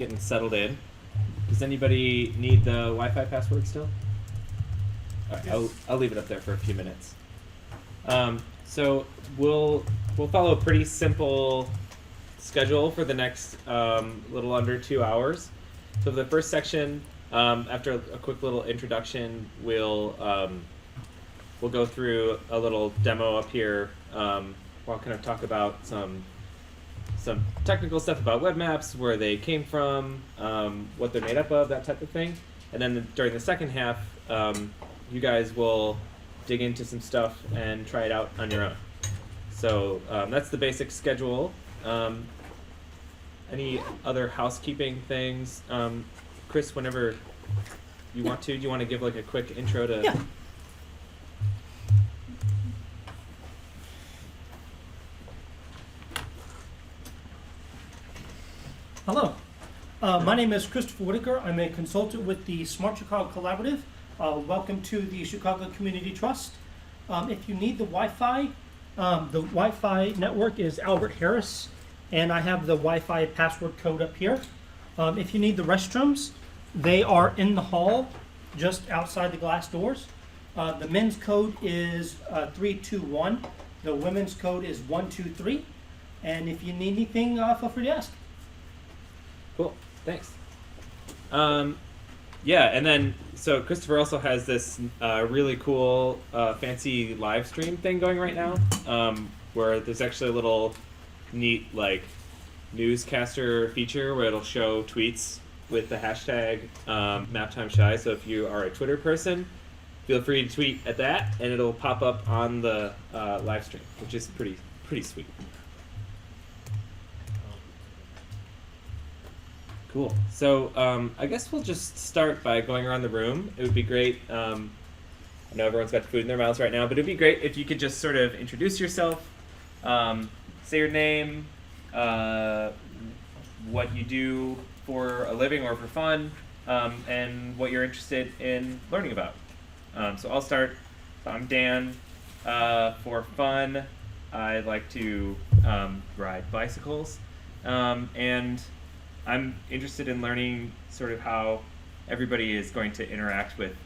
getting settled in. Does anybody need the Wi-Fi password still? All right, Yes. I'll leave it up there for a few minutes. So we'll follow a pretty simple schedule for the next little under 2 hours. So for the first section, after a quick little introduction, we'll go through a little demo up here. We'll kind of talk about some technical stuff about web maps, where they came from, what they're made up of, that type of thing. And then during the second half, you guys will dig into some stuff and try it out on your own. So that's the basic schedule. Any other housekeeping things? Chris, whenever you want to, do you want to give like a quick intro to... Yeah. Hello. My name is Christopher Whitaker. I'm a consultant with the Smart Chicago Collaborative. Welcome to the Chicago Community Trust. If you need the Wi-Fi network is Albert Harris, and I have the Wi-Fi password code up here. If you need the restrooms, they are in the hall, just outside the glass doors. The men's code is 321. The women's code is 123. And if you need anything, feel free to ask. Cool, thanks. Yeah, and then, so Christopher also has this really cool, fancy live stream thing going right now, where there's actually a little neat, like, newscaster feature where it'll show tweets with the hashtag MaptimeShy. So if you are a Twitter person, feel free to tweet at that, and it'll pop up on the live stream, which is pretty sweet. Cool. So I guess we'll just start by going around the room. It would be great. I know everyone's got food in their mouths right now, but it'd be great if you could just sort of introduce yourself, say your name, what you do for a living or for fun, and what you're interested in learning about. So I'll start. I'm Dan. For fun, I like to ride bicycles, and I'm interested in learning sort of how everybody is going to interact with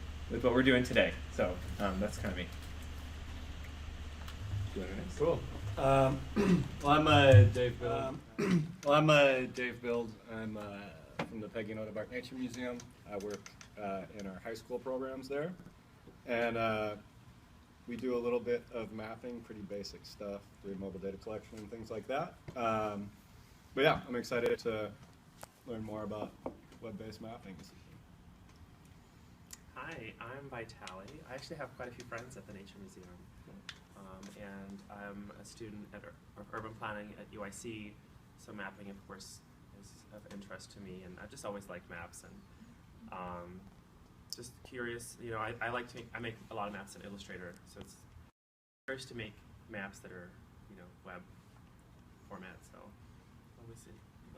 what we're doing today. So that's kind of me. Cool. Well, I'm Dave Bild. I'm from the Peggy Noda Bark Nature Museum. I work in our high school programs there, and we do a little bit of mapping, pretty basic stuff, doing mobile data collection and things like that. But yeah, I'm excited to learn more about web-based mapping. Hi, I'm Vitali. I actually have quite a few friends at the Nature Museum. And I'm a student of urban planning at UIC, so mapping, of course, is of interest to me, and I've just always liked maps, and just curious, you know, I make a lot of maps in Illustrator, so it's curious to make maps that are, you know, web format, so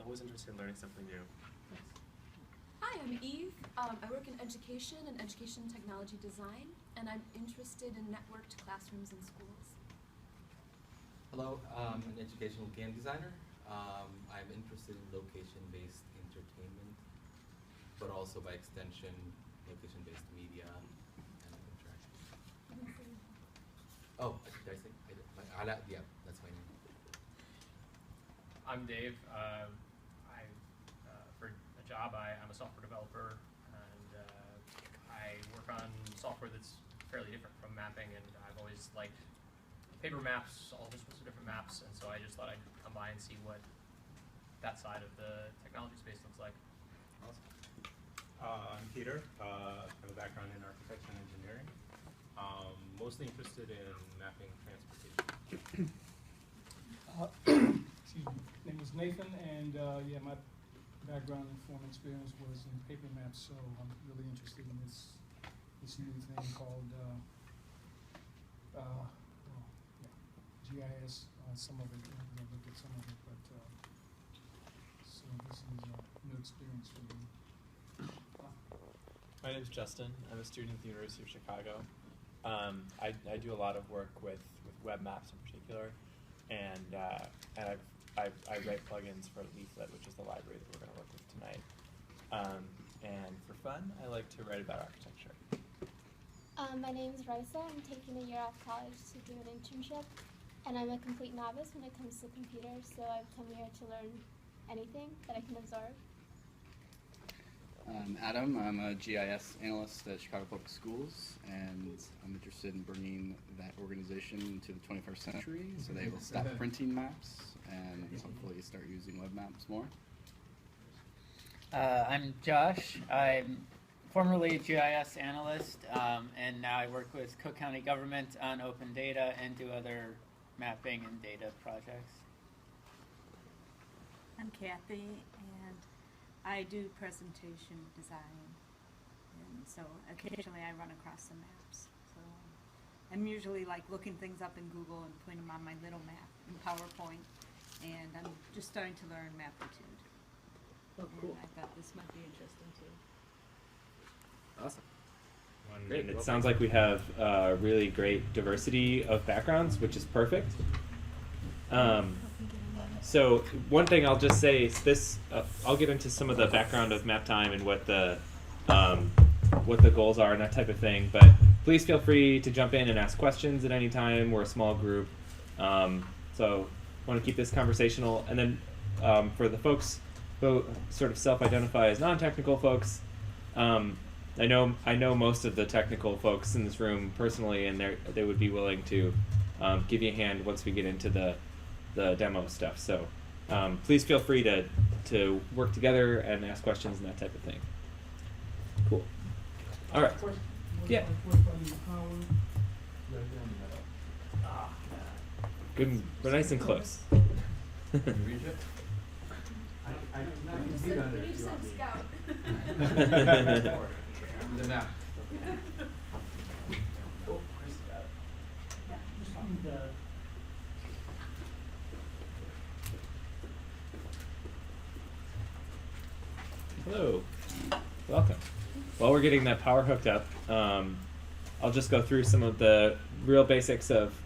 always interested in learning something new. Hi, I'm Eve. I work in education and education technology design, and I'm interested in networked classrooms and schools. Hello, I'm an educational game designer. I'm interested in location-based entertainment, but also by extension, location-based media and interaction. Oh, did I say? Yeah, that's my name. I'm Dave. For a job, I'm a software developer, and I work on software that's fairly different from mapping, and I've always liked paper maps, all sorts of different maps, and so I just thought I'd come by and see what that side of the technology space looks like. Awesome. I'm Peter. I have a background in architecture and engineering. Mostly interested in mapping transportation. Excuse me. Name is Nathan, and yeah, my background and former experience was in paper maps, so I'm really interested in this new thing called GIS. Some of it, I looked at some of it, but so this is a new experience for me. My name is Justin. I'm a student at the University of Chicago. I do a lot of work with web maps in particular, and I've I write plugins for Leaflet, which is the library that we're going to work with tonight. And for fun, I like to write about architecture. My name is Raisa. I'm taking a year off college to do an internship, and I'm a complete novice when it comes to computers, so I've come here to learn anything that I can absorb. I'm Adam. I'm a GIS analyst at Chicago Public Schools, and I'm interested in bringing that organization into the 21st century so they will stop printing maps and hopefully start using web maps more. I'm Josh. I'm formerly a GIS analyst, and now I work with Cook County government on open data and do other mapping and data projects. I'm Kathy, and I do presentation design, and so occasionally I run across some maps. So I'm usually like looking things up in Google and putting them on my little map in PowerPoint, and I'm just starting to learn Maptitude. Oh, cool. And I thought this might be interesting too. Awesome. Great. And it sounds like we have really great diversity of backgrounds, which is perfect. So one thing I'll just say is this, I'll get into some of the background of Maptime and what the goals are and that type of thing, but please feel free to jump in and ask questions at any time. We're a small group, so I want to keep this conversational. And then for the folks who sort of self-identify as non-technical folks, I know most of the technical folks in this room personally, and they would be willing to give you a hand once we get into the demo stuff. So please feel free to work together and ask questions and that type of thing. Cool. All right. Yeah. Good. We're nice and close. The map. Hello. Welcome. While we're getting that power hooked up, I'll just go through some of the real basics of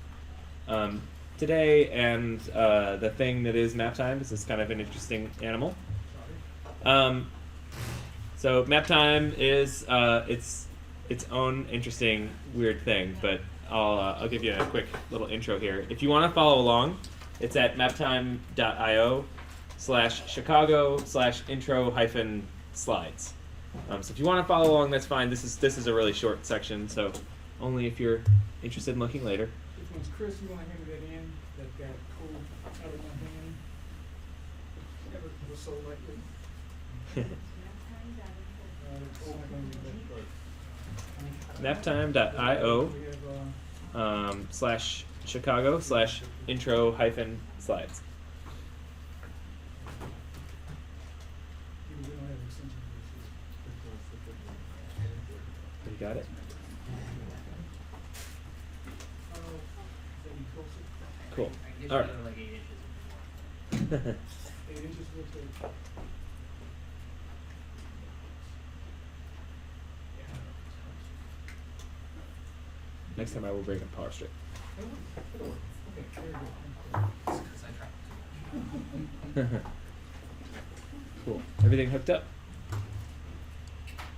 today and the thing that is Maptime. This is kind of an interesting animal. So Maptime is its own interesting weird thing, but I'll give you a quick little intro here. If you want to follow along, it's at maptime.io/chicago/intro-slides. So if you want to follow along, that's fine. This is a really short section, so only if you're interested in looking later. Which one's Chris? You want to hand that in? That cool out of my hand. Never was so lightly. Maptime.io/chicago/intro-slides. You got it? Cool. All right. 8 inches will take. Next time I will bring a power strip. Cool. Everything hooked up?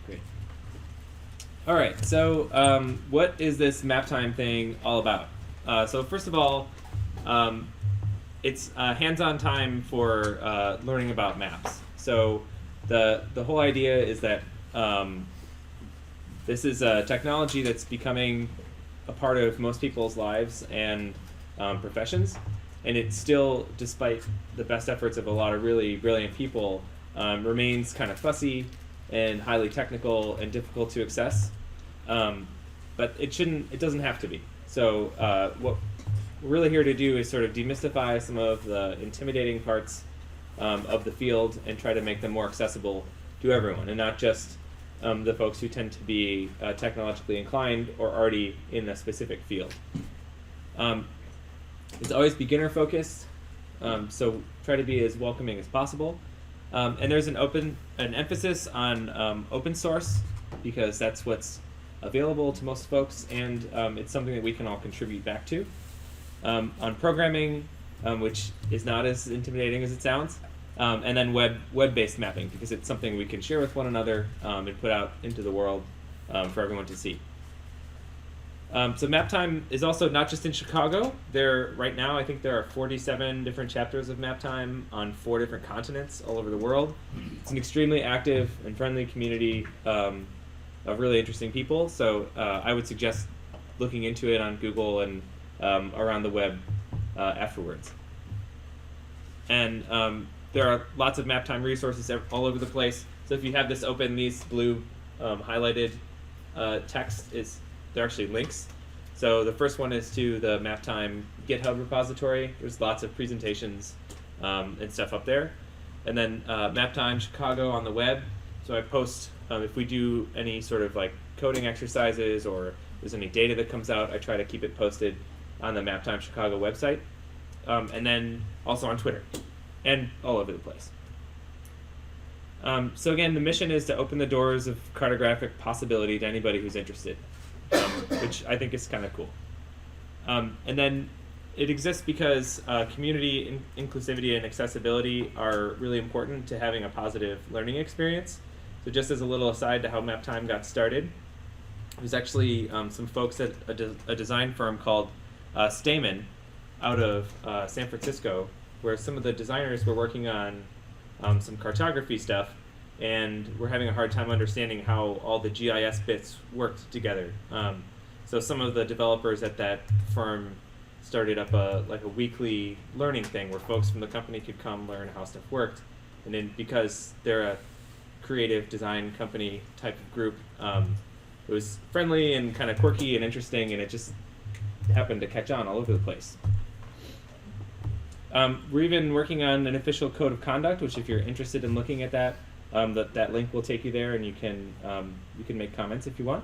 Great. All right. So what is this Maptime thing all about? So first of all, it's hands-on time for learning about maps. So the whole idea is that this is a technology that's becoming a part of most people's lives and professions, and it still, despite the best efforts of a lot of really brilliant people, remains kind of fussy and highly technical and difficult to access. But it doesn't have to be. So what we're really here to do is sort of demystify some of the intimidating parts of the field and try to make them more accessible to everyone, and not just the folks who tend to be technologically inclined or already in a specific field. It's always beginner focused, so try to be as welcoming as possible. And there's an emphasis on open source, because that's what's available to most folks, and it's something that we can all contribute back to. On programming, which is not as intimidating as it sounds. And then web-based mapping, because it's something we can share with one another and put out into the world for everyone to see. So Maptime is also not just in Chicago. Right now, I think there are 47 different chapters of Maptime on 4 different continents all over the world. It's an extremely active and friendly community of really interesting people. So I would suggest looking into it on Google and around the web afterwards. And there are lots of Maptime resources all over the place. So if you have this open, these blue highlighted text they're actually links. So the first one is to the Maptime GitHub repository. There's lots of presentations and stuff up there. And then Maptime Chicago on the web. So I post, if we do any sort of like coding exercises or there's any data that comes out, I try to keep it posted on the Maptime Chicago website. And then also on Twitter and all over the place. So again, the mission is to open the doors of cartographic possibility to anybody who's interested. Which I think is kind of cool. And then it exists because community inclusivity and accessibility are really important to having a positive learning experience. So just as a little aside to how Maptime got started, there's actually some folks at a design firm called Stamen out of San Francisco, where some of the designers were working on some cartography stuff, and we're having a hard time understanding how all the GIS bits worked together. So some of the developers at that firm started up a weekly learning thing where folks from the company could come learn how stuff worked. And then because they're a creative design company type of group, it was friendly and kind of quirky and interesting, and it just happened to catch on all over the place. We're even working on an official code of conduct, which if you're interested in looking at that, that link will take you there, and you can make comments if you want.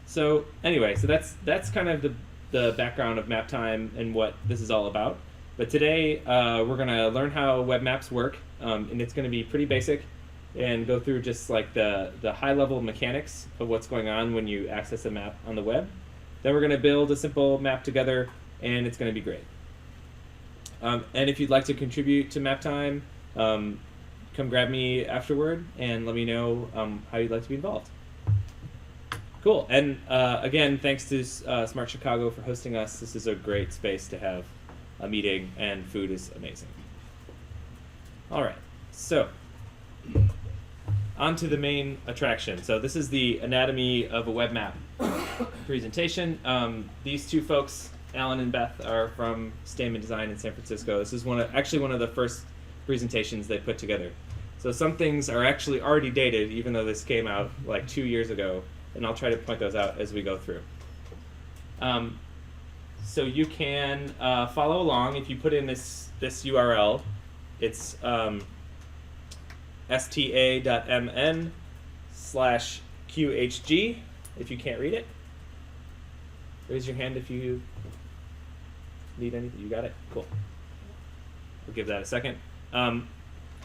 So anyway, so that's kind of the background of Maptime and what this is all about. But today we're going to learn how web maps work, and it's going to be pretty basic and go through just like the high-level mechanics of what's going on when you access a map on the web. Then we're going to build a simple map together, and it's going to be great. And if you'd like to contribute to Maptime, come grab me afterward and let me know how you'd like to be involved. Cool. And again, thanks to Smart Chicago for hosting us. This is a great space to have a meeting, and food is amazing. All right. So on to the main attraction. So this is the anatomy of a web map presentation. These two folks, Alan and Beth, are from Stamen Design in San Francisco. This is actually one of the first presentations they put together. So some things are actually already dated, even though this came out like 2 years ago, and I'll try to point those out as we go through. So you can follow along if you put in this URL. It's sta.mn/QHG if you can't read it. Raise your hand if you need anything. You got it? Cool. We'll give that a second.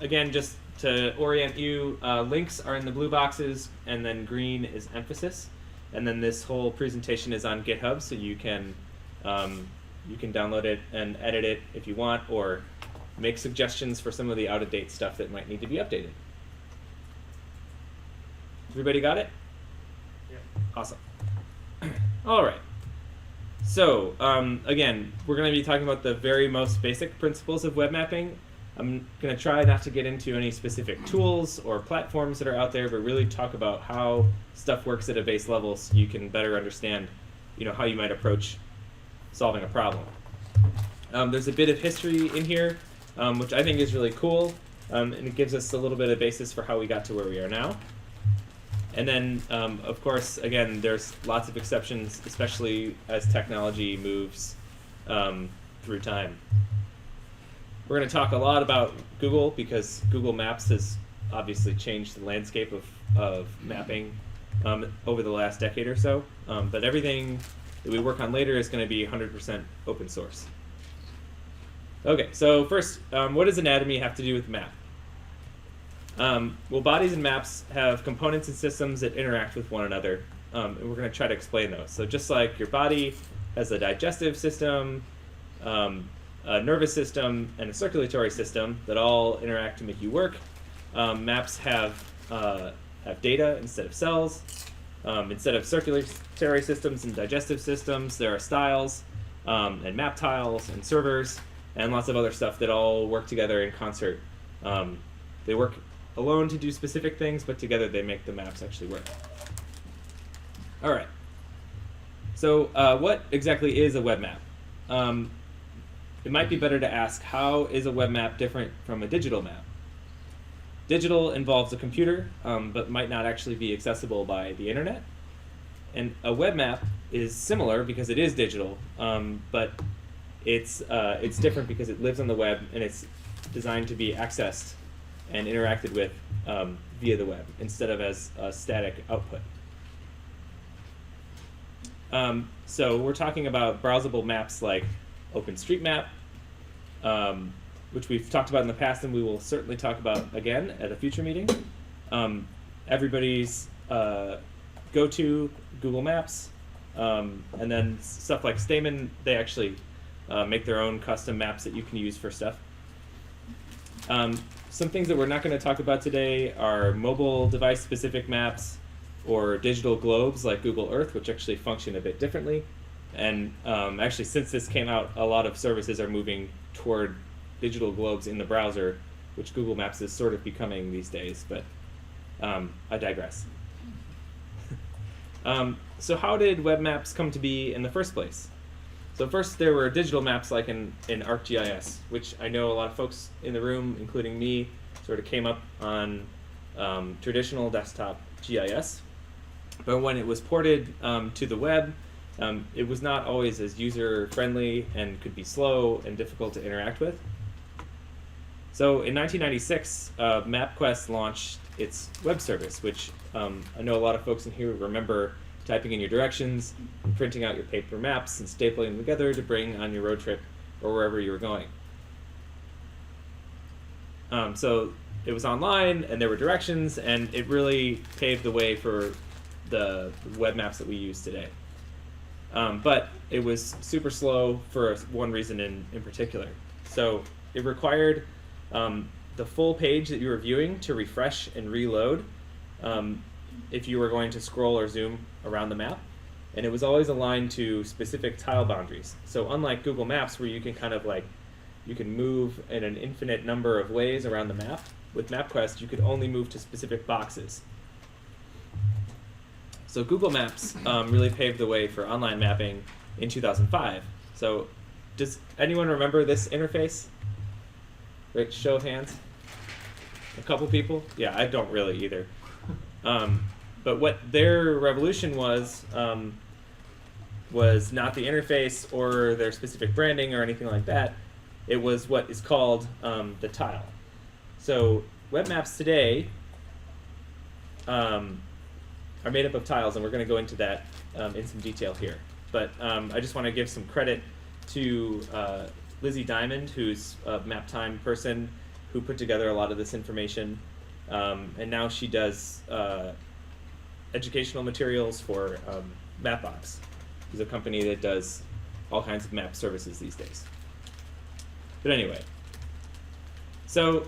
Again, just to orient you, links are in the blue boxes, and then green is emphasis. And then this whole presentation is on GitHub, so you can download it and edit it if you want, or make suggestions for some of the out-of-date stuff that might need to be updated. Everybody got it? Yeah. Awesome. All right. So again, we're going to be talking about the very most basic principles of web mapping. I'm going to try not to get into any specific tools or platforms that are out there, but really talk about how stuff works at a base level so you can better understand, how you might approach solving a problem. There's a bit of history in here, which I think is really cool, and it gives us a little bit of basis for how we got to where we are now. And then, of course, again, there's lots of exceptions, especially as technology moves through time. We're going to talk a lot about Google, because Google Maps has obviously changed the landscape of mapping over the last decade or so. But everything that we work on later is going to be 100% open source. Okay, so first, what does anatomy have to do with map? Well, bodies and maps have components and systems that interact with one another, and we're going to try to explain those. So just like your body has a digestive system, a nervous system, and a circulatory system that all interact to make you work. Maps have data instead of cells. Instead of circulatory systems and digestive systems, there are styles and map tiles and servers and lots of other stuff that all work together in concert. They work alone to do specific things, but together they make the maps actually work. All right. So what exactly is a web map? It might be better to ask, how is a web map different from a digital map? Digital involves a computer, but might not actually be accessible by the internet. And a web map is similar because it is digital, but it's different because it lives on the web and it's designed to be accessed and interacted with via the web instead of as a static output. So we're talking about browsable maps like OpenStreetMap, which we've talked about in the past and we will certainly talk about again at a future meeting. Everybody's go-to Google Maps, and then stuff like Stamen, they actually make their own custom maps that you can use for stuff. Some things that we're not going to talk about today are mobile device-specific maps or digital globes like Google Earth, which actually function a bit differently. And actually, since this came out, a lot of services are moving toward digital globes in the browser, which Google Maps is sort of becoming these days, but I digress. So how did web maps come to be in the first place? So first there were digital maps like in ArcGIS, which I know a lot of folks in the room, including me, sort of came up on traditional desktop GIS. But when it was ported to the web, it was not always as user-friendly and could be slow and difficult to interact with. So in 1996, MapQuest launched its web service, which I know a lot of folks in here remember typing in your directions and printing out your paper maps and stapling them together to bring on your road trip or wherever you were going. So it was online and there were directions, and it really paved the way for the web maps that we use today. But it was super slow for one reason in particular. So it required the full page that you were viewing to refresh and reload if you were going to scroll or zoom around the map. And it was always aligned to specific tile boundaries. So unlike Google Maps, where you can kind of like, you can move in an infinite number of ways around the map, with MapQuest you could only move to specific boxes. So Google Maps really paved the way for online mapping in 2005. So does anyone remember this interface? Right, show of hands. A couple people? Yeah, I don't really either. But what their revolution was not the interface or their specific branding or anything like that. It was what is called the tile. So web maps today are made up of tiles, and we're going to go into that in some detail here. But I just want to give some credit to Lizzie Diamond, who's a Maptime person who put together a lot of this information. And now she does educational materials for Mapbox, which is a company that does all kinds of map services these days. But anyway, so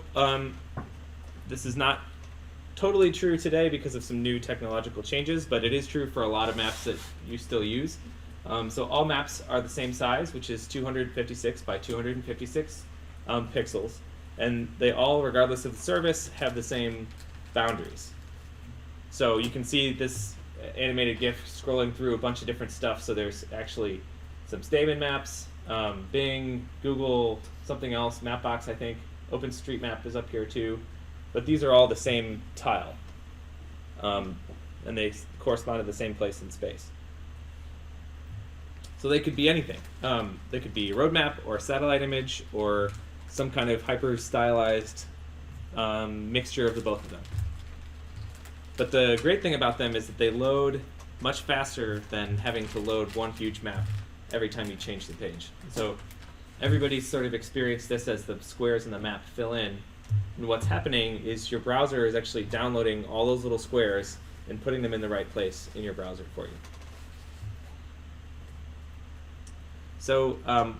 this is not totally true today because of some new technological changes, but it is true for a lot of maps that you still use. So all maps are the same size, which is 256 by 256 pixels. And they all, regardless of the service, have the same boundaries. So you can see this animated GIF scrolling through a bunch of different stuff. So there's actually some Stamen maps, Bing, Google, something else, Mapbox, I think. OpenStreetMap is up here too. But these are all the same tile. And they correspond to the same place in space. So they could be anything. They could be a road map or a satellite image or some kind of hyper-stylized mixture of the both of them. But the great thing about them is that they load much faster than having to load one huge map every time you change the page. So everybody's sort of experienced this as the squares in the map fill in. And what's happening is your browser is actually downloading all those little squares and putting them in the right place in your browser for you. So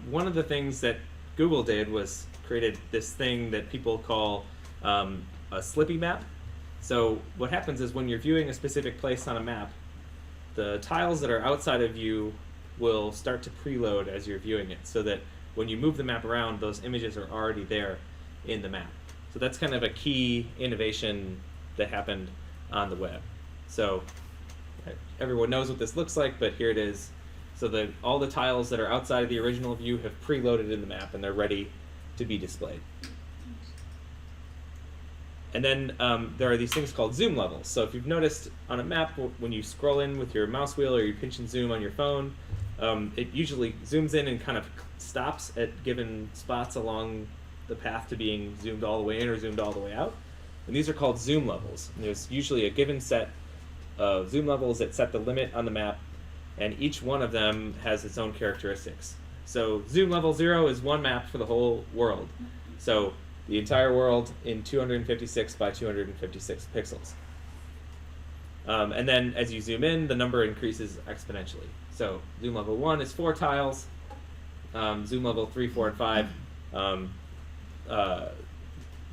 one of the things that Google did was created this thing that people call a slippy map. So what happens is when you're viewing a specific place on a map, the tiles that are outside of you will start to preload as you're viewing it, so that when you move the map around, those images are already there in the map. So that's kind of a key innovation that happened on the web. So everyone knows what this looks like, but here it is. So that all the tiles that are outside of the original view have preloaded in the map and they're ready to be displayed. And then there are these things called zoom levels. So if you've noticed on a map, when you scroll in with your mouse wheel or you pinch and zoom on your phone, it usually zooms in and kind of stops at given spots along the path to being zoomed all the way in or zoomed all the way out. And these are called zoom levels. And there's usually a given set of zoom levels that set the limit on the map, and each one of them has its own characteristics. So zoom level 0 is one map for the whole world. So the entire world in 256 by 256 pixels. And then as you zoom in, the number increases exponentially. So zoom level 1 is 4 tiles. Zoom level 3, 4, and 5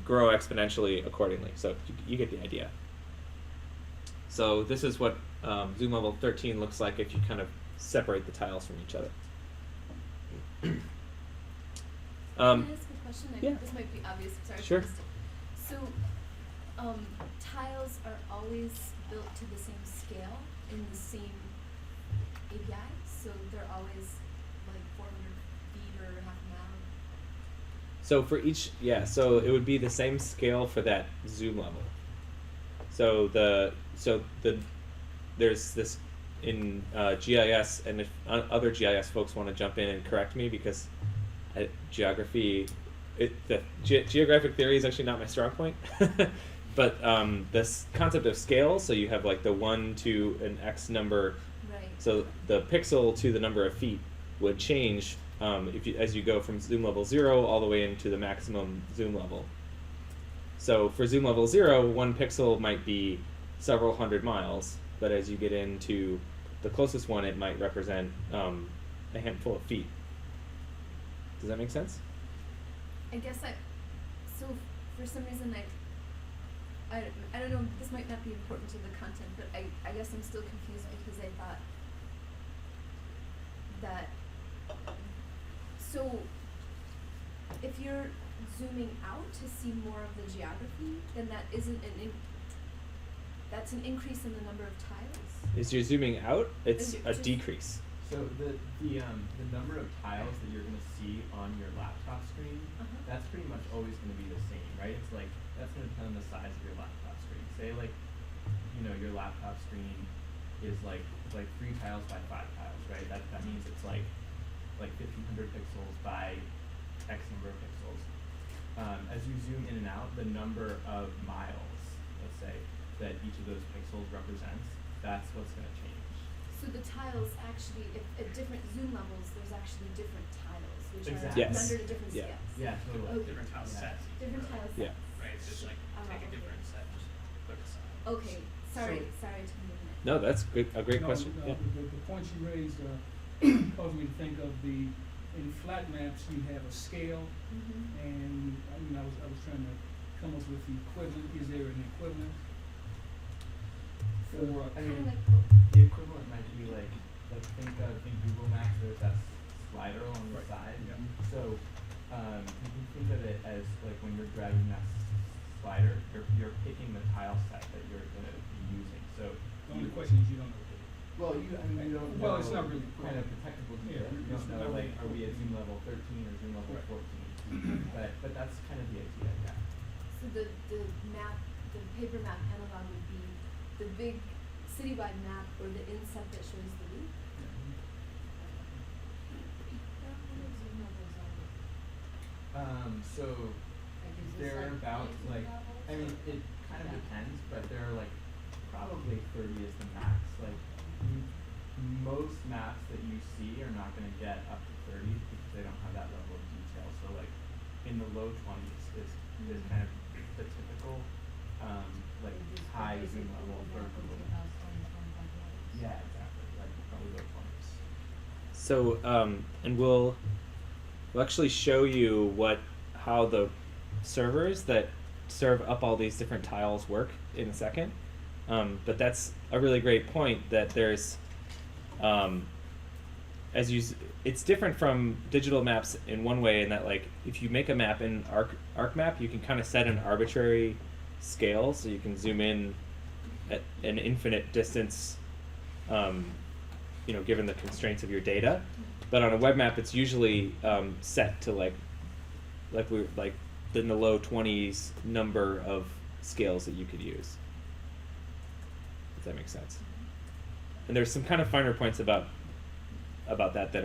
grow exponentially accordingly. So you get the idea. So this is what zoom level 13 looks like if you kind of separate the tiles from each other. Can I ask a question? Yeah. This might be obvious. Sorry. Sure. So, tiles are always built to the same scale in the same API. So they're always like 400 feet or half a mile. So for each, yeah, so it would be the same scale for that zoom level. So there's this in GIS, and if other GIS folks want to jump in and correct me, because geography, geographic theory is actually not my strong point. But this concept of scale, so you have like the 1 to an X number, Right. so the pixel to the number of feet would change as you go from zoom level 0 all the way into the maximum zoom level. So for zoom level 0, 1 pixel might be several hundred miles, but as you get into the closest one, it might represent a handful of feet. Does that make sense? I guess so for some reason I don't know, this might not be important to the content, but I guess I'm still confused because I thought that, so if you're zooming out to see more of the geography, then that isn't that's an increase in the number of tiles? As you're zooming out, it's a Just- decrease. So the number of tiles that you're gonna see on your laptop screen, that's pretty much always gonna be the same, right? It's like, that's gonna depend on the size of your laptop screen. Say like, your laptop screen is like 3 tiles by 5 tiles, right? That means it's like 1,500 pixels by X number of pixels. As you zoom in and out, the number of miles, let's say, that each of those pixels represents, that's what's gonna change. So the tiles actually, at different zoom levels, there's actually different tiles, which Exactly. are Yes. rendered at different Yeah. scales. Yeah, totally. Okay. Different tile sets. Different tile sets. Yeah. Right, it's just like take a okay. different set, just put it aside. Okay, sorry to move it. No, that's a great No, question. no, Yeah. the point you raised caused me to think of in flat maps you have a scale, Mm-hmm. and I was trying to come up with the equivalent. Is there an equivalent for? Kind of like, The equivalent might be like think of in Google Maps there's that slider on the side. Yeah. So you can think of it as like when you're dragging that slider, you're picking the tile set that you're gonna be using. So The only question is you don't know. well, you don't know. Well, it's not really kind of the technical Yeah, detail. You it's don't know not like really- are we at zoom level 13 or zoom level Right. 14? but that's kind of the idea. Yeah. so the paper map analog would be the big citywide map or the inset that shows the loop? So they're about like, I mean, it kind of depends, but they're like probably 30 is the max. Like most maps that you see are not going to get up to 30 because they don't have that level of detail. So like in the low 20s is kind of the typical like high zoom level for Google. Yeah, exactly. Like probably low 20s. So, and we'll actually show you how the servers that serve up all these different tiles work in a second. But that's a really great point that there's, it's different from digital maps in one way in that, like, if you make a map in ArcMap, you can kind of set an arbitrary scale, so you can zoom in at an infinite distance, given the constraints of your data. But on a web map, it's usually set to like in the low 20s number of scales that you could use. If that makes sense. And there's some kind of finer points about that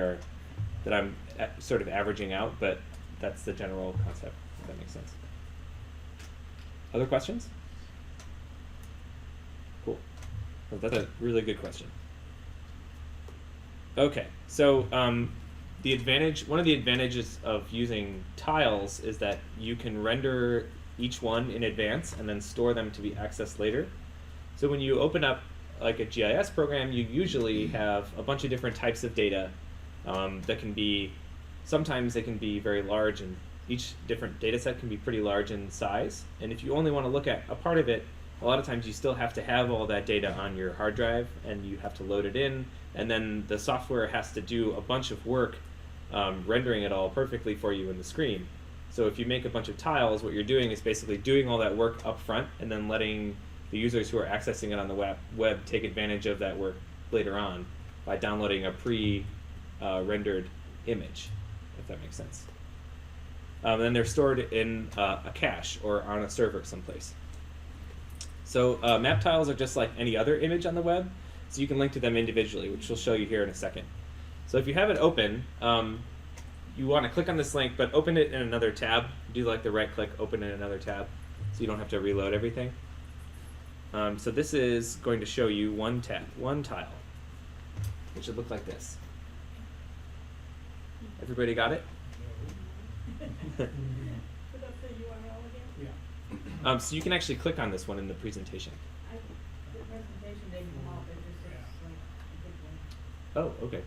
I'm sort of averaging out, but that's the general concept. If that makes sense. Other questions? Cool. Well, that's a really good question. Okay, so one of the advantages of using tiles is that you can render each one in advance and then store them to be accessed later. So when you open up like a GIS program, you usually have a bunch of different types of data that can be, sometimes they can be very large, and each different data set can be pretty large in size. And if you only want to look at a part of it, a lot of times you still have to have all that data on your hard drive, and you have to load it in, and then the software has to do a bunch of work rendering it all perfectly for you in the screen. So if you make a bunch of tiles, what you're doing is basically doing all that work up front and then letting the users who are accessing it on the web take advantage of that work later on by downloading a pre-rendered image, if that makes sense. Then they're stored in a cache or on a server someplace. So map tiles are just like any other image on the web, so you can link to them individually, which we'll show you here in a second. So if you have it open, you want to click on this link, but open it in another tab. Do like the right click, open in another tab, so you don't have to reload everything. So this is going to show you one tile, which should look like this. Everybody got it? So you can actually click on this one in the presentation. Oh, okay.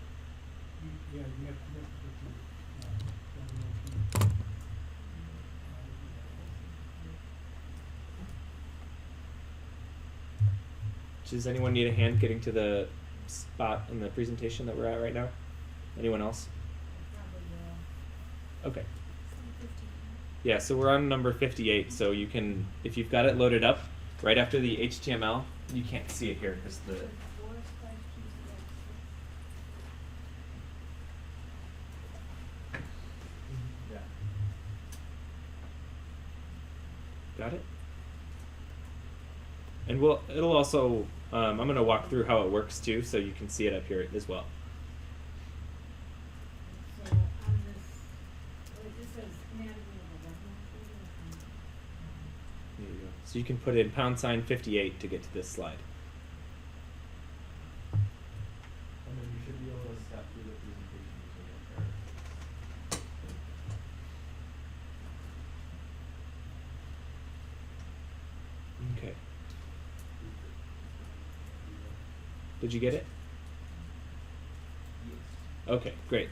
Does anyone need a hand getting to the spot in the presentation that we're at right now? Anyone else? Okay. Yeah, so we're on number 58, so you can, if you've got it loaded up right after the HTML, you can't see it here because the... Got it? And it'll also, I'm going to walk through how it works too, so you can see it up here as well. So on this says anatomy of a retinal. There you go. So you can put in #58 to get to this slide. And then you should be able to step through the presentation using it. Okay. Did you get it? Yes. Okay, great.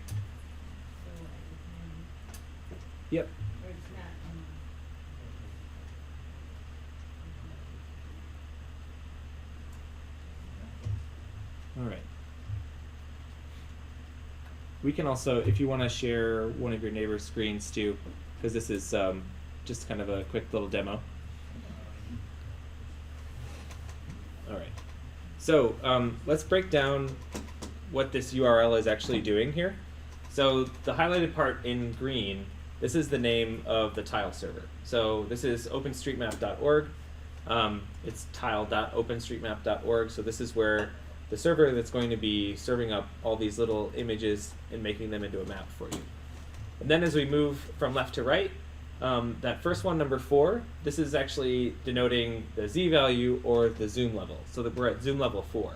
Yep. Or it's not, All right. We can also, if you want to share one of your neighbor's screens too, because this is just kind of a quick little demo. All right. So let's break down what this URL is actually doing here. So the highlighted part in green, this is the name of the tile server. So this is openstreetmap.org. It's tile.openstreetmap.org. So this is where the server that's going to be serving up all these little images and making them into a map for you. And then as we move from left to right, that first one, number 4, this is actually denoting the Z value or the zoom level. So that we're at zoom level 4.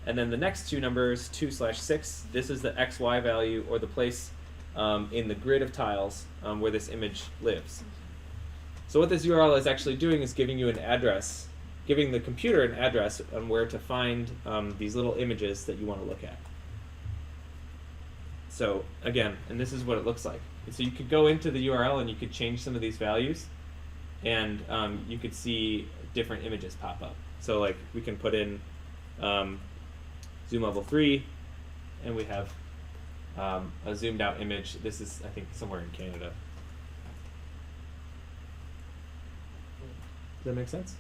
And then the next two numbers, 2/6, this is the XY value or the place in the grid of tiles where this image lives. So what this URL is actually doing is giving you an address, giving the computer an address on where to find these little images that you want to look at. So again, and this is what it looks like. So you could go into the URL and you could change some of these values, and you could see different images pop up. So like we can put in zoom level 3, and we have a zoomed out image. This is, I think, somewhere in Canada. Does that make sense?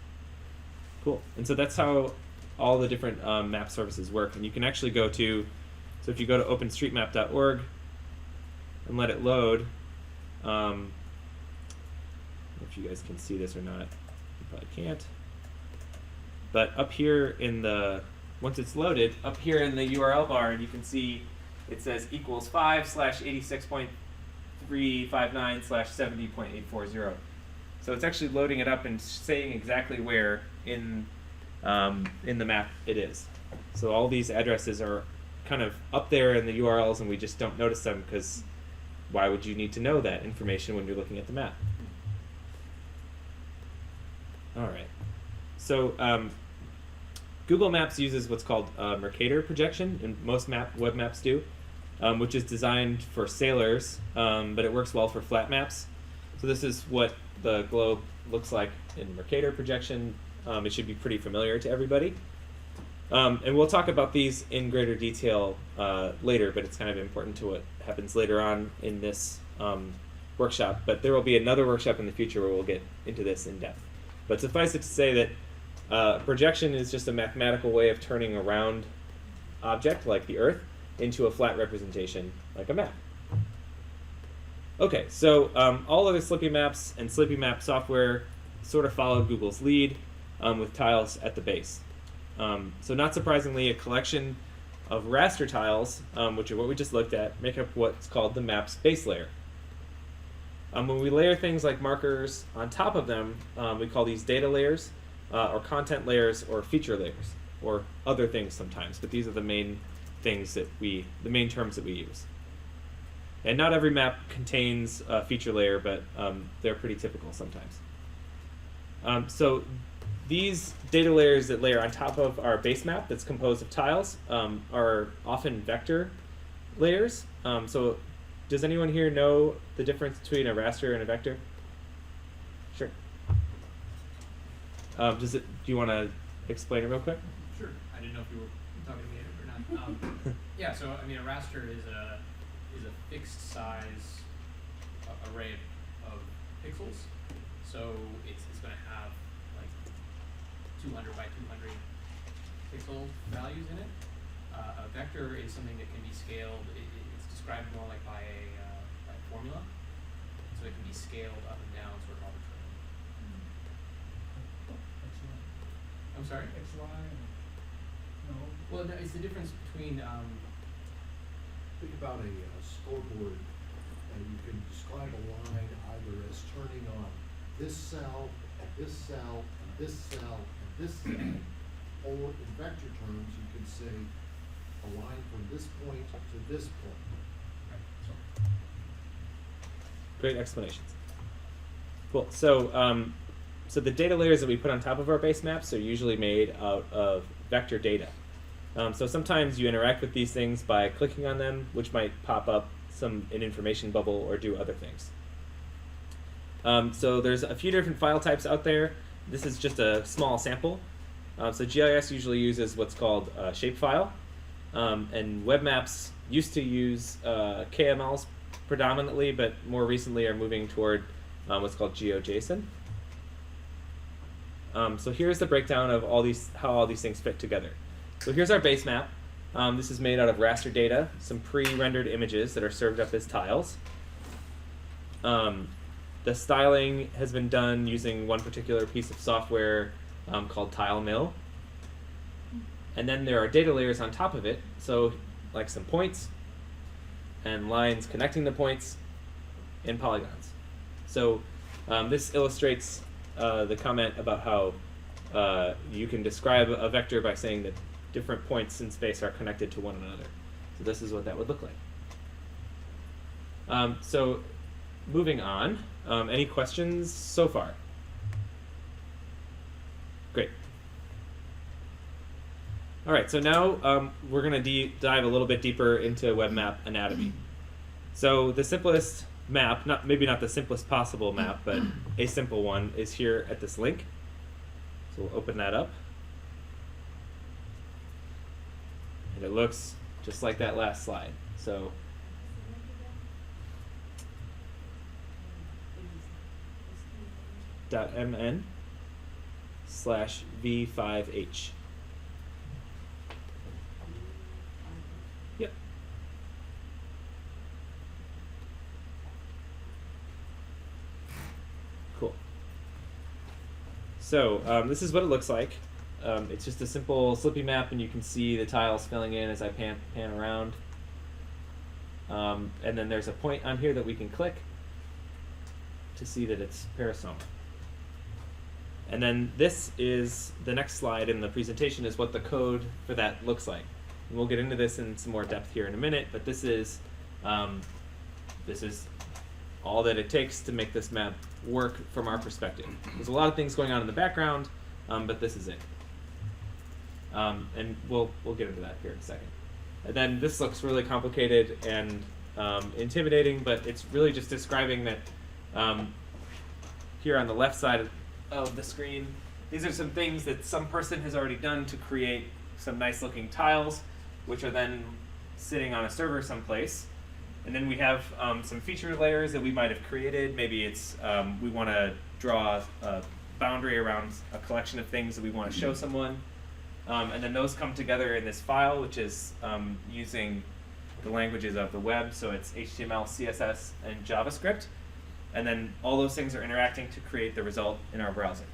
Cool. And so that's how all the different map services work. And you can actually go to, so if you go to openstreetmap.org and let it load, I don't know if you guys can see this or not. You probably can't. But up here in the, once it's loaded, up here in the URL bar, you can see it says equals 5/86.359/70.840. So it's actually loading it up and saying exactly where in the map it is. So all these addresses are kind of up there in the URLs, and we just don't notice them because why would you need to know that information when you're looking at the map? All right. So Google Maps uses what's called Mercator projection, and most web maps do, which is designed for sailors, but it works well for flat maps. So this is what the globe looks like in Mercator projection. It should be pretty familiar to everybody. And we'll talk about these in greater detail later, but it's kind of important to what happens later on in this workshop. But there will be another workshop in the future where we'll get into this in depth. But suffice it to say that projection is just a mathematical way of turning a round object, like the Earth, into a flat representation, like a map. Okay, so all of the Slippy Maps and Slippy Map software sort of follow Google's lead with tiles at the base. So not surprisingly, a collection of raster tiles, which are what we just looked at, make up what's called the map's base layer. When we layer things like markers on top of them, we call these data layers, or content layers, or feature layers, or other things sometimes. But these are the main things that the main terms that we use. And not every map contains a feature layer, but they're pretty typical sometimes. So these data layers that layer on top of our base map that's composed of tiles are often vector layers. So does anyone here know the difference between a raster and a vector? Sure. Do you want to explain it real quick? Sure. I didn't know if you were talking to me or not. Yeah. So I mean, a raster is a fixed size array of pixels. So it's going to have like 200 by 200 pixel values in it. A vector is something that can be scaled. It's described more like by a formula. So it can be scaled up and down sort of arbitrarily. I'm sorry? XY? No. Well, no, it's the difference between. Think about a scoreboard, and you can describe a line either as turning on this cell, and this cell, and this cell, and this cell, or in vector terms, you can say a line from this point to this point. Great explanations. Cool. So, so the data layers that we put on top of our base maps are usually made out of vector data. So sometimes you interact with these things by clicking on them, which might pop up an information bubble or do other things. So there's a few different file types out there. This is just a small sample. So GIS usually uses what's called a shapefile, and web maps used to use KMLs predominantly, but more recently are moving toward what's called GeoJSON. So here's the breakdown of how all these things fit together. So here's our base map. This is made out of raster data, some pre-rendered images that are served up as tiles. The styling has been done using one particular piece of software called TileMill. And then there are data layers on top of it, so like some points and lines connecting the points and polygons. So this illustrates the comment about how you can describe a vector by saying that different points in space are connected to one another. So this is what that would look like. So moving on, any questions so far? Great. All right, so now we're going to dive a little bit deeper into web map anatomy. So the simplest map, maybe not the simplest possible map, but a simple one is here at this link. So we'll open that up. And it looks just like that last slide. So .mn/v5h. Yep. Cool. So this is what it looks like. It's just a simple slippy map, and you can see the tiles filling in as I pan around. And then there's a point on here that we can click to see that it's parasoma. And then this is the next slide in the presentation is what the code for that looks like. And we'll get into this in some more depth here in a minute, but this is all that it takes to make this map work from our perspective. There's a lot of things going on in the background, but this is it. And we'll get into that here in a second. And then this looks really complicated and intimidating, but it's really just describing that here on the left side of the screen, these are some things that some person has already done to create some nice looking tiles, which are then sitting on a server someplace. And then we have some feature layers that we might have created. Maybe it's we want to draw a boundary around a collection of things that we want to show someone. And then those come together in this file, which is using the languages of the web. So it's HTML, CSS, and JavaScript. And then all those things are interacting to create the result in our browser.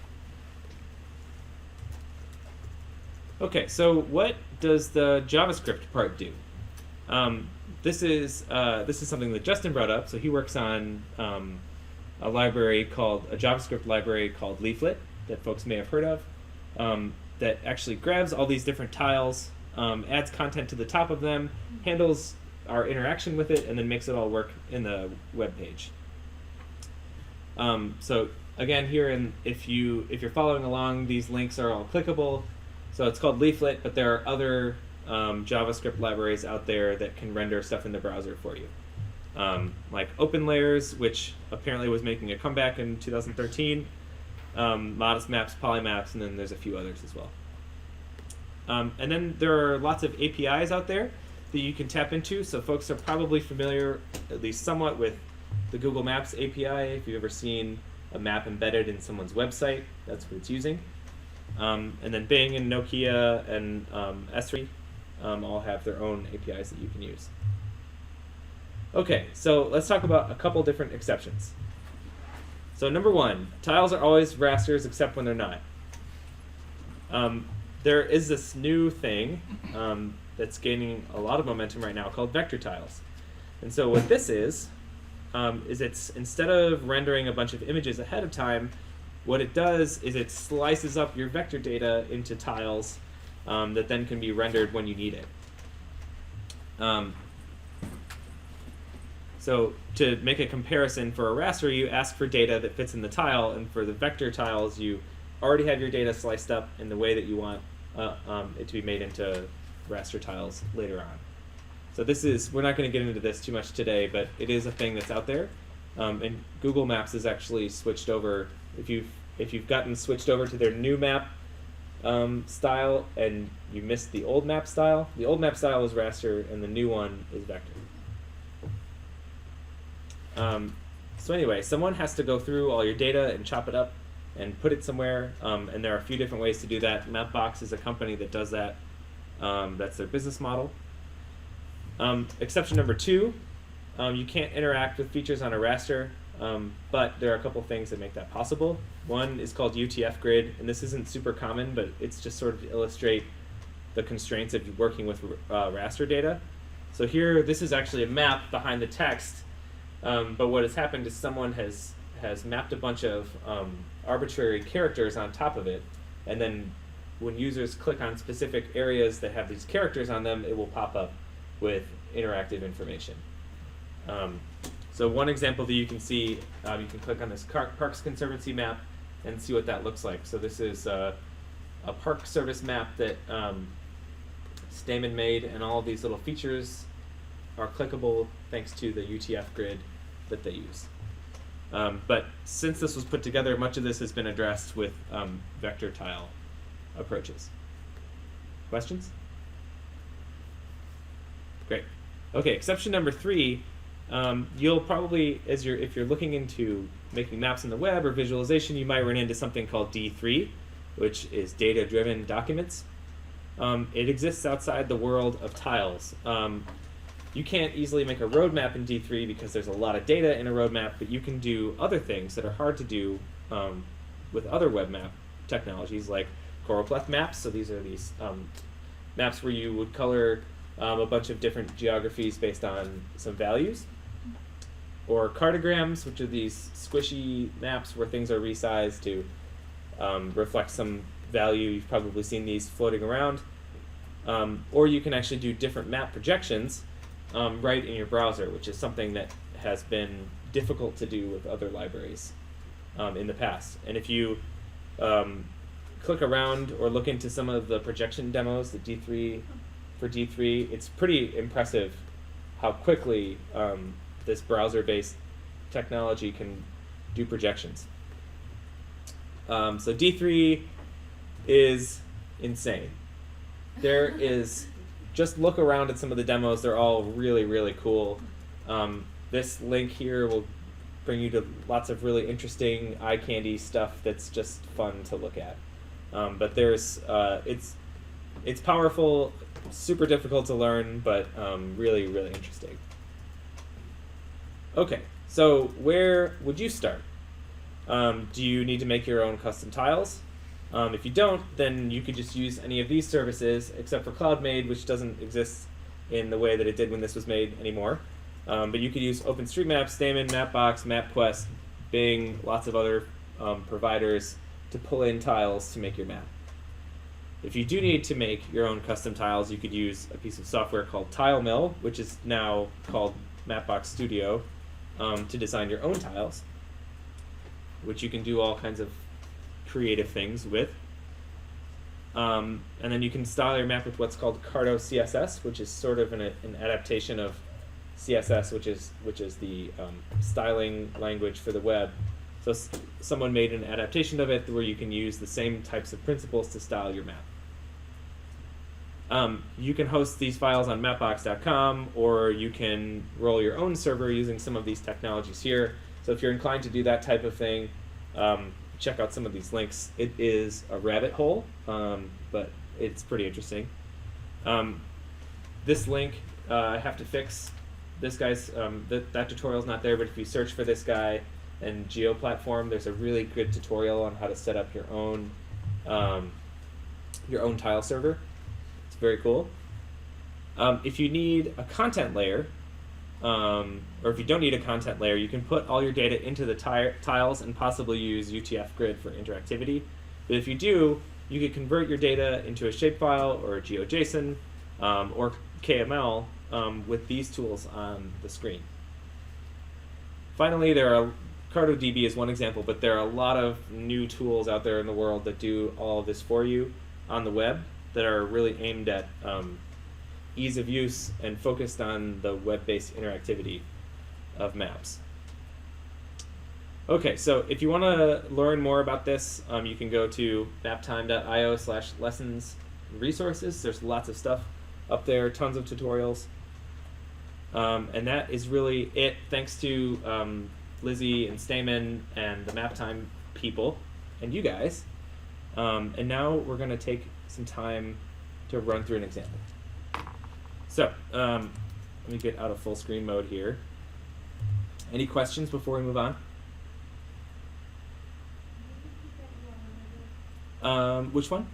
Okay, so what does the JavaScript part do? This is something that Justin brought up. So he works on a JavaScript library called Leaflet that folks may have heard of. That actually grabs all these different tiles, adds content to the top of them, handles our interaction with it, and then makes it all work in the web page. So again, here, if you're following along, these links are all clickable. So it's called Leaflet, but there are other JavaScript libraries out there that can render stuff in the browser for you, like OpenLayers, which apparently was making a comeback in 2013. Modest Maps, Polymaps, and then there's a few others as well. And then there are lots of APIs out there that you can tap into. So folks are probably familiar, at least somewhat, with the Google Maps API. If you've ever seen a map embedded in someone's website, that's what it's using. And then Bing and Nokia and Esri all have their own APIs that you can use. Okay, so let's talk about a couple different exceptions. So number one, tiles are always rasters except when they're not. There is this new thing that's gaining a lot of momentum right now called vector tiles. And so what this is it's instead of rendering a bunch of images ahead of time, what it does is it slices up your vector data into tiles that then can be rendered when you need it. So to make a comparison for a raster, you ask for data that fits in the tile, and for the vector tiles, you already have your data sliced up in the way that you want it to be made into raster tiles later on. So we're not going to get into this too much today, but it is a thing that's out there. And Google Maps has actually switched over. If you've gotten switched over to their new map style and you missed the old map style is raster, and the new one is vector. So anyway, someone has to go through all your data and chop it up and put it somewhere, and there are a few different ways to do that. Mapbox is a company that does that. That's their business model. Exception number two, you can't interact with features on a raster, but there are a couple things that make that possible. One is called UTFGrid, and this isn't super common, but it's just sort of to illustrate the constraints of working with raster data. So here, this is actually a map behind the text, but what has happened is someone has mapped a bunch of arbitrary characters on top of it, and then when users click on specific areas that have these characters on them, it will pop up with interactive information. So one example that you can see, you can click on this Parks Conservancy map and see what that looks like. So this is a park service map that Stamen made, and all of these little features are clickable thanks to the UTFGrid that they use. But since this was put together, much of this has been addressed with vector tile approaches. Questions? Great. Okay, exception number 3. You'll probably, if you're looking into making maps in the web or visualization, you might run into something called D3, which is data-driven documents. It exists outside the world of tiles. You can't easily make a roadmap in D3 because there's a lot of data in a roadmap, but you can do other things that are hard to do with other web map technologies like choropleth maps. So these are these maps where you would color a bunch of different geographies based on some values. Or cartograms, which are these squishy maps where things are resized to reflect some value. You've probably seen these floating around. Or you can actually do different map projections right in your browser, which is something that has been difficult to do with other libraries in the past. And if you click around or look into some of the projection demos that for D3, it's pretty impressive how quickly this browser-based technology can do projections. So D3 is insane. There is, just look around at some of the demos, they're all really, really cool. This link here will bring you to lots of really interesting eye candy stuff that's just fun to look at. But there's, it's powerful, super difficult to learn, but really, really interesting. Okay, so where would you start? Do you need to make your own custom tiles? If you don't, then you could just use any of these services, except for CloudMade, which doesn't exist in the way that it did when this was made anymore. But you could use OpenStreetMap, Stamen, Mapbox, MapQuest, Bing, lots of other providers to pull in tiles to make your map. If you do need to make your own custom tiles, you could use a piece of software called TileMill, which is now called Mapbox Studio, to design your own tiles, which you can do all kinds of creative things with. And then you can style your map with what's called CartoCSS, which is sort of an adaptation of CSS, which is the styling language for the web. So someone made an adaptation of it where you can use the same types of principles to style your map. You can host these files on Mapbox.com, or you can roll your own server using some of these technologies here. So if you're inclined to do that type of thing, check out some of these links. It is a rabbit hole, but it's pretty interesting. This link, I have to fix. This guy's, that tutorial's not there, but if you search for this guy and GeoPlatform, there's a really good tutorial on how to set up your own tile server. It's very cool. If you need a content layer, or if you don't need a content layer, you can put all your data into the tiles and possibly use UTFGrid for interactivity. But if you do, you could convert your data into a shapefile or a GeoJSON or KML with these tools on the screen. Finally, CartoDB is one example, but there are a lot of new tools out there in the world that do all of this for you on the web that are really aimed at ease of use and focused on the web-based interactivity of maps. Okay, so if you want to learn more about this, you can go to maptime.io/lessons resources. There's lots of stuff up there, tons of tutorials. And that is really it. Thanks to Lizzie and Stamen and the Maptime people and you guys. And now we're going to take some time to run through an example. So let me get out of full screen mode here. Any questions before we move on? Which one?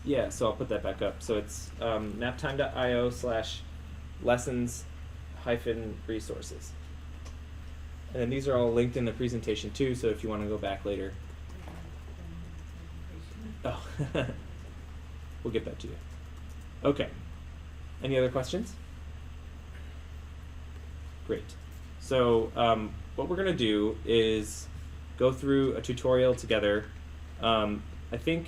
Yeah, so I'll put that back up. So it's maptime.io/lessons-resources. And then these are all linked in the presentation too, so if you want to go back later. Oh, we'll get that to you. Okay. Any other questions? Great. So what we're going to do is go through a tutorial together. I think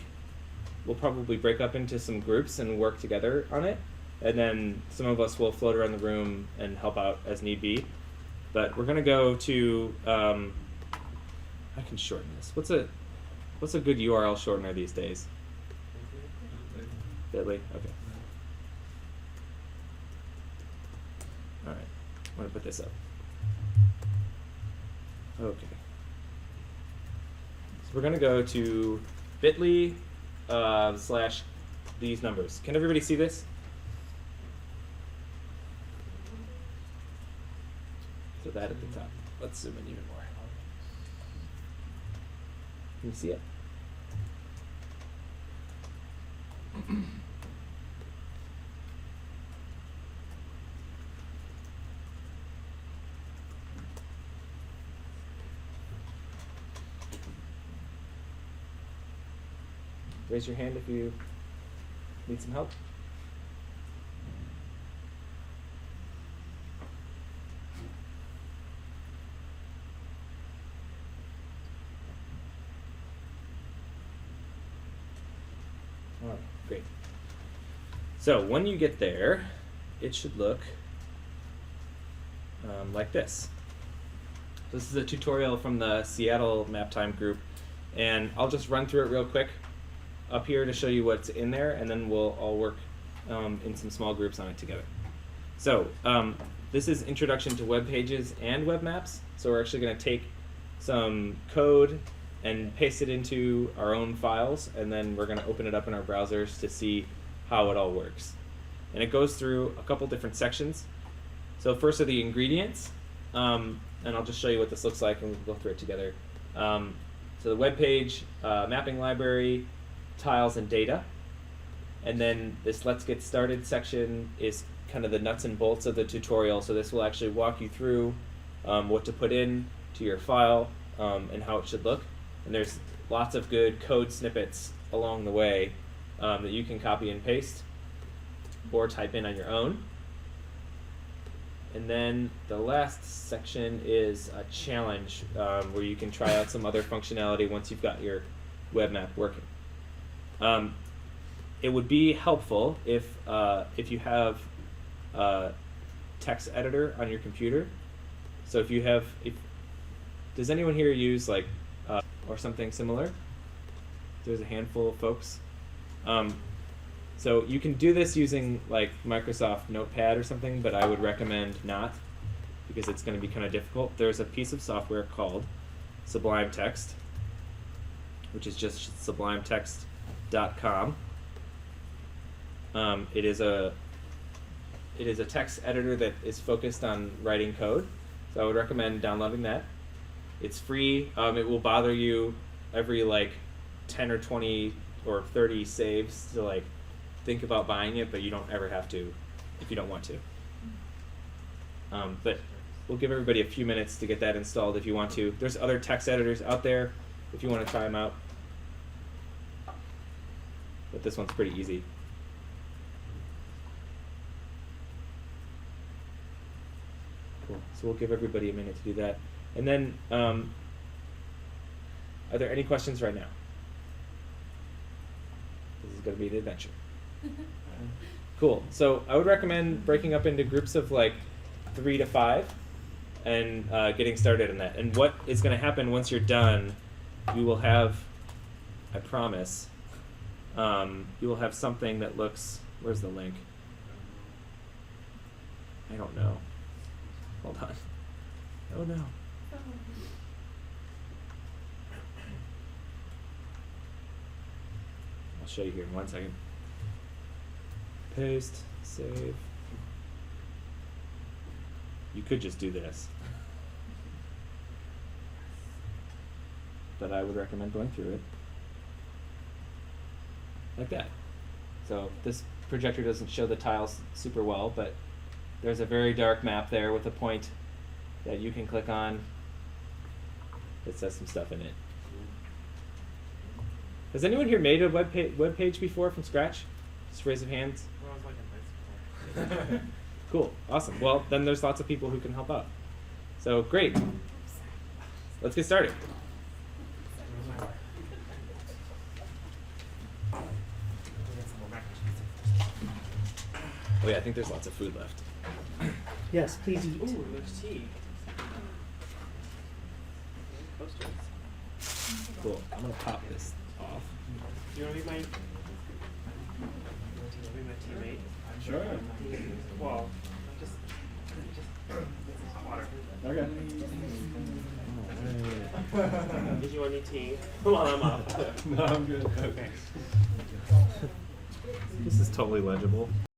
we'll probably break up into some groups and work together on it. and then some of us will float around the room and help out as need be. But we're gonna go to, I can shorten this. What's a good URL shortener these days? Bitly? Okay. All right, I'm gonna put this up. Okay. So we're gonna go to bit.ly / these numbers. Can everybody see this? So that at the top. Let's zoom in even more. Can you see it? Raise your hand if you need some help. All right, great. So when you get there, it should look like this. This is a tutorial from the Seattle Maptime group, and I'll just run through it real quick up here to show you what's in there, and then we'll all work in some small groups on it together. So this is Introduction to Web Pages and Web Maps. So we're actually going to take some code and paste it into our own files, and then we're going to open it up in our browsers to see how it all works. And it goes through a couple different sections. So first are the ingredients, and I'll just show you what this looks like, and we'll go through it together. So the web page, mapping library, tiles, and data. And then this Let's Get Started section is kind of the nuts and bolts of the tutorial. So this will actually walk you through what to put in to your file and how it should look. And there's lots of good code snippets along the way that you can copy and paste or type in on your own. And then the last section is a challenge where you can try out some other functionality once you've got your web map working. It would be helpful if you have a text editor on your computer. So if you have, does anyone here use like or something similar? There's a handful of folks. So you can do this using like Microsoft Notepad or something, but I would recommend not, because it's going to be kind of difficult. There's a piece of software called Sublime Text, which is just sublimetext.com. It is a text editor that is focused on writing code, so I would recommend downloading that. It's free. It will bother you every like 10 or 20 or 30 saves to like think about buying it, but you don't ever have to if you don't want to. But we'll give everybody a few minutes to get that installed if you want to. There's other text editors out there if you want to try them out. But this one's pretty easy. Cool. So we'll give everybody a minute to do that. And then, are there any questions right now? This is going to be an adventure. Cool. So I would recommend breaking up into groups of like 3 to 5 and getting started in that. And what is going to happen once you're done, you will have, I promise, you will have something that looks, where's the link? I don't know. Hold on. Oh no. I'll show you here in 1 second. Paste, save. You could just do this, but I would recommend going through it like that. So this projector doesn't show the tiles super well, but there's a very dark map there with a point that you can click on that says some stuff in it. Has anyone here made a web page before from scratch? Just raise your hands. Well, I was like in high school. Cool, awesome. Well, then there's lots of people who can help out. So great. Let's get started. Oh yeah, I think there's lots of food left. Yes, please eat. Ooh, there's tea. Posters. Cool. I'm gonna pop this off. Do you want to be my? Teammate? Sure. Well, just hot water. Okay. Did you want any tea while I'm up? No, I'm good. Okay. This is totally legible.